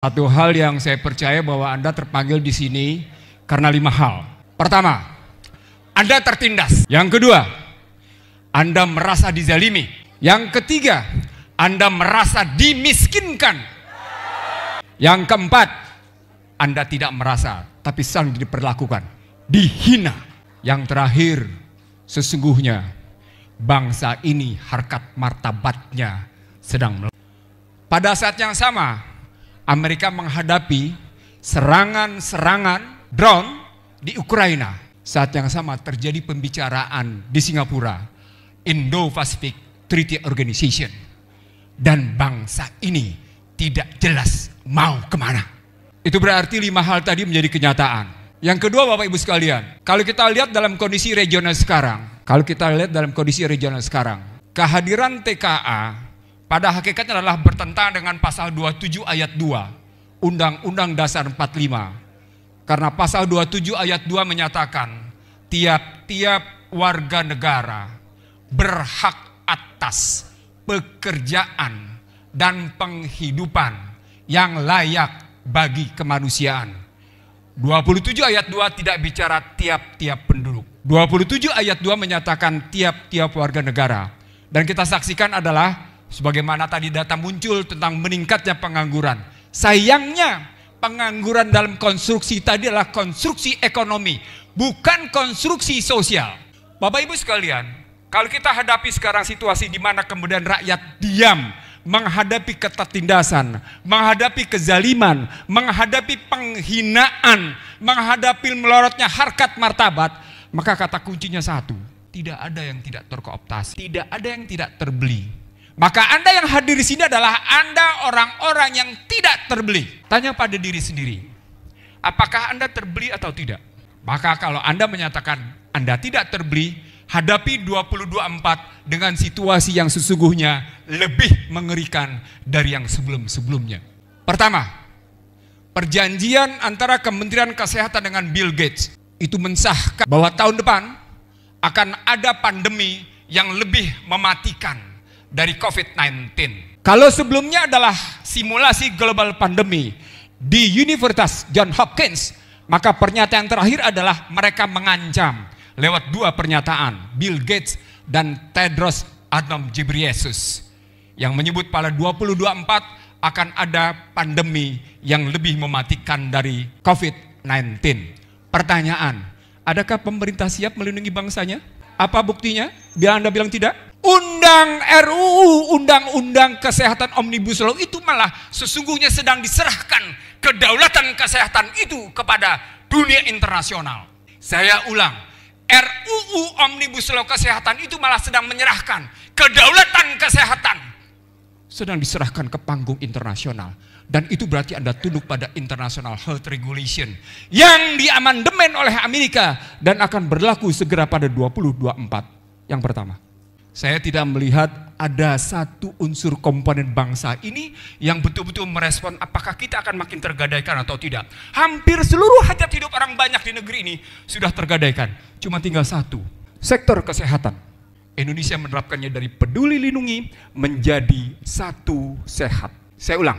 Satu hal yang saya percaya bahwa Anda terpanggil di sini karena 5 hal. Pertama, Anda tertindas. Yang kedua, Anda merasa dizalimi. Yang ketiga, Anda merasa dimiskinkan. Yang keempat, Anda tidak merasa, tapi sedang diperlakukan, dihina. Yang terakhir, sesungguhnya bangsa ini harkat martabatnya sedang melemah. Pada saat yang sama, Amerika menghadapi serangan-serangan drone di Ukraina. Saat yang sama terjadi pembicaraan di Singapura, Indo-Pacific Treaty Organization. Dan bangsa ini tidak jelas mau kemana. Itu berarti 5 hal tadi menjadi kenyataan. Yang kedua, Bapak Ibu sekalian, kalau kita lihat dalam kondisi regional sekarang, kehadiran TKA pada hakikatnya adalah bertentangan dengan pasal 27 ayat 2 Undang-Undang Dasar 45. Karena pasal 27 ayat 2 menyatakan tiap-tiap warga negara berhak atas pekerjaan dan penghidupan yang layak bagi kemanusiaan. 27 ayat 2 tidak bicara tiap-tiap penduduk. 27 ayat 2 menyatakan tiap-tiap warga negara. Dan kita saksikan adalah sebagaimana tadi data muncul tentang meningkatnya pengangguran. Sayangnya pengangguran dalam konstruksi tadi adalah konstruksi ekonomi, bukan konstruksi sosial. Bapak Ibu sekalian, kalau kita hadapi sekarang situasi di mana kemudian rakyat diam menghadapi ketertindasan, menghadapi kezaliman, menghadapi penghinaan, menghadapi melorotnya harkat martabat, maka kata kuncinya satu, tidak ada yang tidak terkooptasi, tidak ada yang tidak terbeli. Maka Anda yang hadir di sini adalah Anda orang-orang yang tidak terbeli. Tanya pada diri sendiri, apakah Anda terbeli atau tidak? Maka kalau Anda menyatakan Anda tidak terbeli, hadapi 2024 dengan situasi yang sesungguhnya lebih mengerikan dari yang sebelum-sebelumnya. Pertama, perjanjian antara Kementerian Kesehatan dengan Bill Gates itu mensahkan bahwa tahun depan akan ada pandemi yang lebih mematikan dari COVID-19. Kalau sebelumnya adalah simulasi global pandemi di Universitas Johns Hopkins, maka pernyataan terakhir adalah mereka mengancam lewat 2 pernyataan, Bill Gates dan Tedros Adhanom Ghebreyesus, yang menyebut pada 2024 akan ada pandemi yang lebih mematikan dari COVID-19. Pertanyaan, adakah pemerintah siap melindungi bangsanya? Apa buktinya? Bila Anda bilang tidak? Undang-Undang Kesehatan Omnibus Law itu malah sesungguhnya sedang diserahkan kedaulatan kesehatan itu kepada dunia internasional. Saya ulang, RUU Omnibus Law Kesehatan itu malah sedang menyerahkan kedaulatan kesehatan, sedang diserahkan ke panggung internasional. Dan itu berarti Anda tunduk pada International Health Regulation yang diamandemen oleh Amerika dan akan berlaku segera pada 2024. Yang pertama, saya tidak melihat ada satu unsur komponen bangsa ini yang betul-betul merespon apakah kita akan makin tergadaikan atau tidak. Hampir seluruh hajat hidup orang banyak di negeri ini sudah tergadaikan. Cuma tinggal satu, sektor kesehatan. Indonesia menerapkannya dari Peduli Lindungi menjadi Satu Sehat. Saya ulang,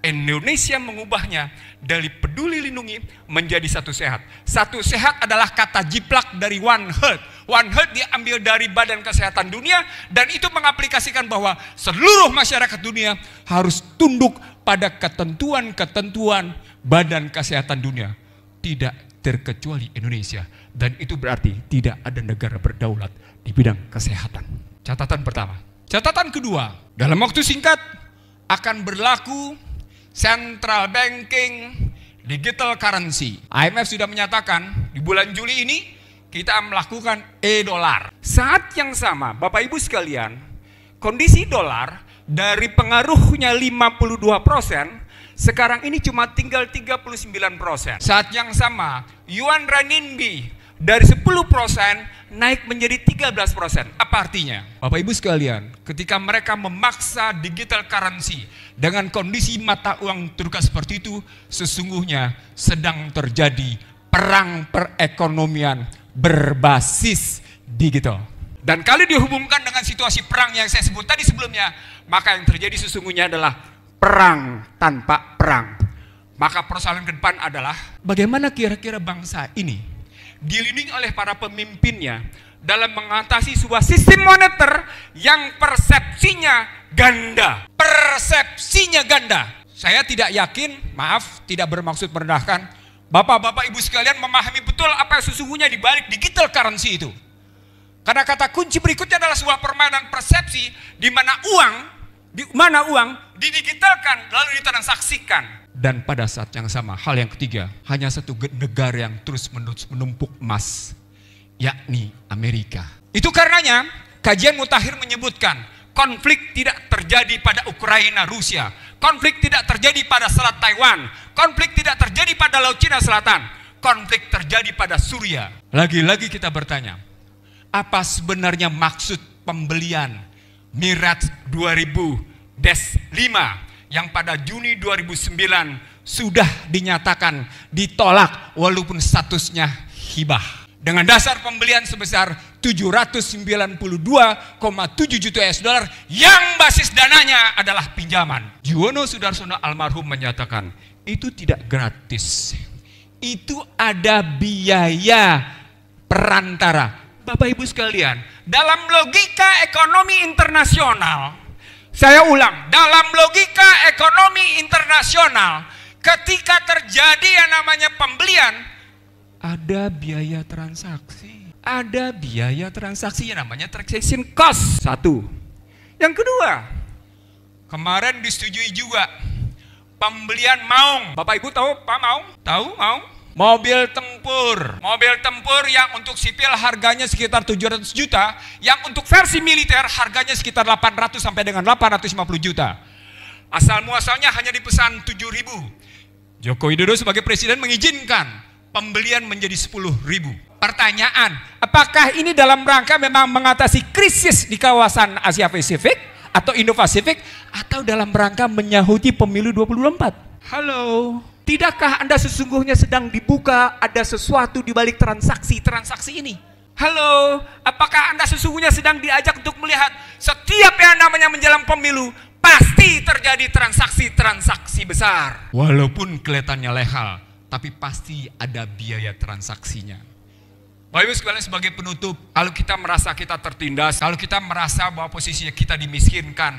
Indonesia mengubahnya dari Peduli Lindungi menjadi Satu Sehat. Satu Sehat adalah kata jiplak dari One Health. One Health diambil dari Badan Kesehatan Dunia dan itu mengaplikasikan bahwa seluruh masyarakat dunia harus tunduk pada ketentuan-ketentuan Badan Kesehatan Dunia. Tidak terkecuali Indonesia. Dan itu berarti tidak ada negara berdaulat di bidang kesehatan. Catatan pertama. Catatan kedua, dalam waktu singkat akan berlaku central banking digital currency. IMF sudah menyatakan di bulan Juli ini kita melakukan e-dolar. Saat yang sama, Bapak Ibu sekalian, kondisi dolar dari pengaruhnya 52%, sekarang ini cuma tinggal 39%. Saat yang sama, yuan renminbi dari 10% naik menjadi 13%. Apa artinya? Bapak Ibu sekalian, ketika mereka memaksa digital currency dengan kondisi mata uang terbuka seperti itu, sesungguhnya sedang terjadi perang perekonomian berbasis digital. Dan kalau dihubungkan dengan situasi perang yang saya sebut tadi sebelumnya, maka yang terjadi sesungguhnya adalah perang tanpa perang. Maka persoalan ke depan adalah bagaimana kira-kira bangsa ini dilindungi oleh para pemimpinnya dalam mengatasi sebuah sistem moneter yang persepsinya ganda. Persepsinya ganda. Saya tidak yakin, maaf, tidak bermaksud merendahkan, Bapak-bapak Ibu sekalian memahami betul apa yang sesungguhnya di balik digital currency itu. Karena kata kunci berikutnya adalah sebuah permainan persepsi di mana uang didigitalkan lalu ditransaksikan. Dan pada saat yang sama, hal yang ketiga, hanya satu negara yang terus-menerus menumpuk emas, yakni Amerika. Itu karenanya kajian mutakhir menyebutkan konflik tidak terjadi pada Ukraina, Rusia. Konflik tidak terjadi pada Selat Taiwan. Konflik tidak terjadi pada Laut Cina Selatan. Konflik terjadi pada Suriah. Lagi-lagi kita bertanya, apa sebenarnya maksud pembelian Mirage 2000-5 yang pada Juni 2009 sudah dinyatakan ditolak walaupun statusnya hibah. Dengan dasar pembelian sebesar 792,7 juta US dollar yang basis dananya adalah pinjaman. Juwono Sudarsono almarhum menyatakan itu tidak gratis. Itu ada biaya perantara. Bapak Ibu sekalian, dalam logika ekonomi internasional, saya ulang, dalam logika ekonomi internasional, ketika terjadi yang namanya pembelian, ada biaya transaksi. Ada biaya transaksi yang namanya transaction cost. Satu. Yang kedua, kemarin disetujui juga pembelian Maung. Bapak Ibu tahu Pak Maung? Tahu Maung? Mobil tempur. Mobil tempur yang untuk sipil harganya sekitar 700 juta. Yang untuk versi militer harganya sekitar 800 sampai dengan 850 juta. Asal muasalnya hanya dipesan 7.000. Joko Widodo sebagai presiden mengizinkan pembelian menjadi 10.000. Pertanyaan, apakah ini dalam rangka memang mengatasi krisis di kawasan Asia Pasifik atau Indo-Pasifik atau dalam rangka menyahuti pemilu 2024? Halo, tidakkah Anda sesungguhnya sedang dibuka ada sesuatu di balik transaksi ini? Halo, apakah Anda sesungguhnya sedang diajak untuk melihat setiap yang namanya menjelang pemilu pasti terjadi transaksi besar. Walaupun kelihatannya lehal, tapi pasti ada biaya transaksinya. Bapak Ibu sekalian, sebagai penutup, kalau kita merasa kita tertindas, kalau kita merasa bahwa posisinya kita dimiskinkan,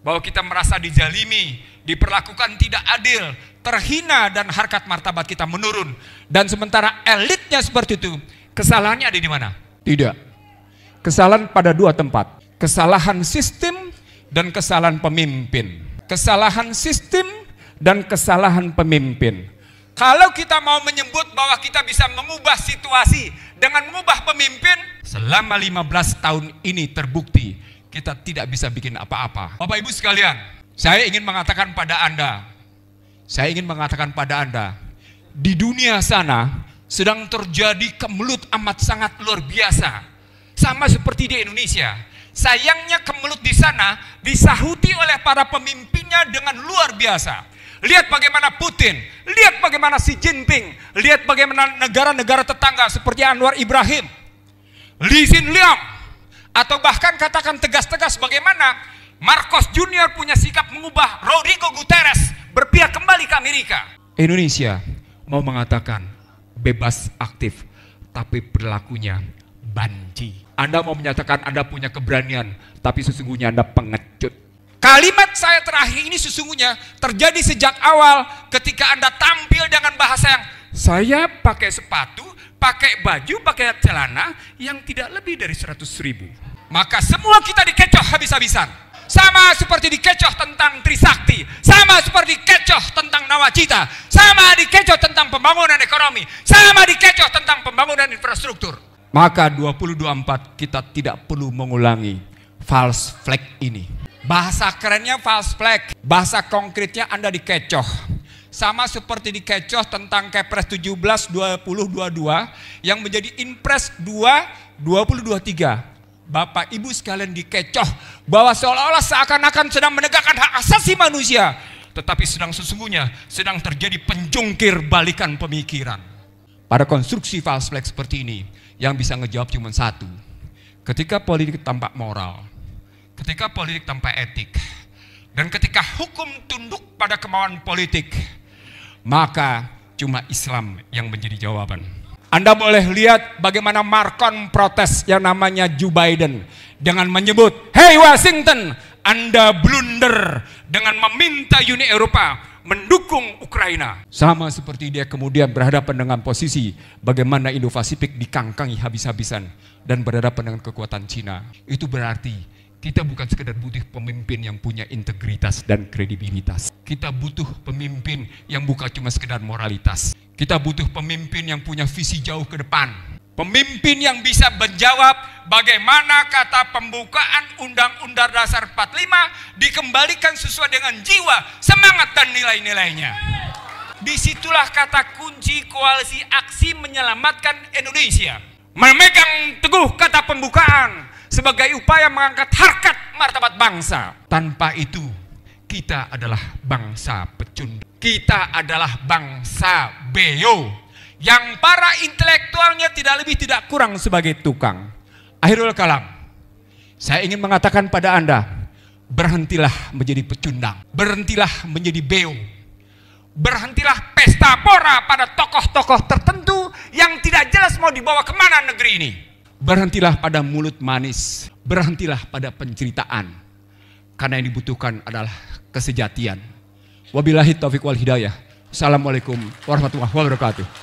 bahwa kita merasa dijalimi, diperlakukan tidak adil, terhina dan harkat martabat kita menurun, dan sementara elitnya seperti itu, kesalahannya ada di mana? Tidak. Kesalahan pada dua tempat. Kesalahan sistem dan kesalahan pemimpin. Kesalahan sistem dan kesalahan pemimpin. Kalau kita mau menyebut bahwa kita bisa mengubah situasi dengan mengubah pemimpin, selama 15 tahun ini terbukti kita tidak bisa bikin apa-apa. Bapak Ibu sekalian, saya ingin mengatakan pada Anda, di dunia sana sedang terjadi kemelut amat sangat luar biasa. Sama seperti di Indonesia. Sayangnya kemelut di sana disahuti oleh para pemimpinnya dengan luar biasa. Lihat bagaimana Putin, lihat bagaimana Xi Jinping, lihat bagaimana negara-negara tetangga seperti Anwar Ibrahim, Lee Hsien Loong, atau bahkan katakan tegas-tegas bagaimana Marcos Junior punya sikap mengubah Rodrigo Guterres berpihak kembali ke Amerika. Indonesia mau mengatakan bebas aktif, tapi perilakunya banci. Anda mau menyatakan Anda punya keberanian, tapi sesungguhnya Anda pengecut. Kalimat saya terakhir ini sesungguhnya terjadi sejak awal ketika Anda tampil dengan bahasa yang saya pakai sepatu, pakai baju, pakai celana yang tidak lebih dari 100.000. Maka semua kita dikecoh habis-habisan. Sama seperti dikecoh tentang Trisakti, sama seperti dikecoh tentang Nawacita, sama dikecoh tentang pembangunan ekonomi, sama dikecoh tentang pembangunan infrastruktur. Maka 2024 kita tidak perlu mengulangi false flag ini. Bahasa kerennya false flag, bahasa konkretnya Anda dikecoh. Sama seperti dikecoh tentang Kepres 17 2022 yang menjadi Inpres 2 2023. Bapak Ibu sekalian dikecoh bahwa seolah-olah seakan-akan sedang menegakkan hak asasi manusia, tetapi sesungguhnya sedang terjadi penjungkir balikan pemikiran. Pada konstruksi false flag seperti ini, yang bisa ngejawab cuma satu. Ketika politik tampak moral, ketika politik tanpa etik, dan ketika hukum tunduk pada kemauan politik, maka cuma Islam yang menjadi jawaban. Anda boleh lihat bagaimana Marcon protes yang namanya Joe Biden dengan menyebut, "Hey Washington, Anda blunder dengan meminta Uni Eropa mendukung Ukraina." Sama seperti dia kemudian berhadapan dengan posisi bagaimana Indo-Pasifik dikangkangi habis-habisan dan berhadapan dengan kekuatan Cina. Itu berarti kita bukan sekedar butuh pemimpin yang punya integritas dan kredibilitas. Kita butuh pemimpin yang bukan cuma sekedar moralitas. Kita butuh pemimpin yang punya visi jauh ke depan. Pemimpin yang bisa menjawab bagaimana kata pembukaan Undang-Undang Dasar 45 dikembalikan sesuai dengan jiwa, semangat dan nilai-nilainya. Disitulah kata kunci koalisi aksi menyelamatkan Indonesia. Memegang teguh kata pembukaan sebagai upaya mengangkat harkat martabat bangsa. Tanpa itu, kita adalah bangsa pecundang. Kita adalah bangsa beo yang para intelektualnya tidak lebih tidak kurang sebagai tukang. Akhirul kalam, saya ingin mengatakan pada Anda, berhentilah menjadi pecundang, berhentilah menjadi beo, berhentilah pesta pora pada tokoh-tokoh tertentu yang tidak jelas mau dibawa kemana negeri ini. Berhentilah pada mulut manis, berhentilah pada penceritaan, karena yang dibutuhkan adalah kesejatian. Wabillahi taufiq wal hidayah. Assalamualaikum warahmatullahi wabarakatuh.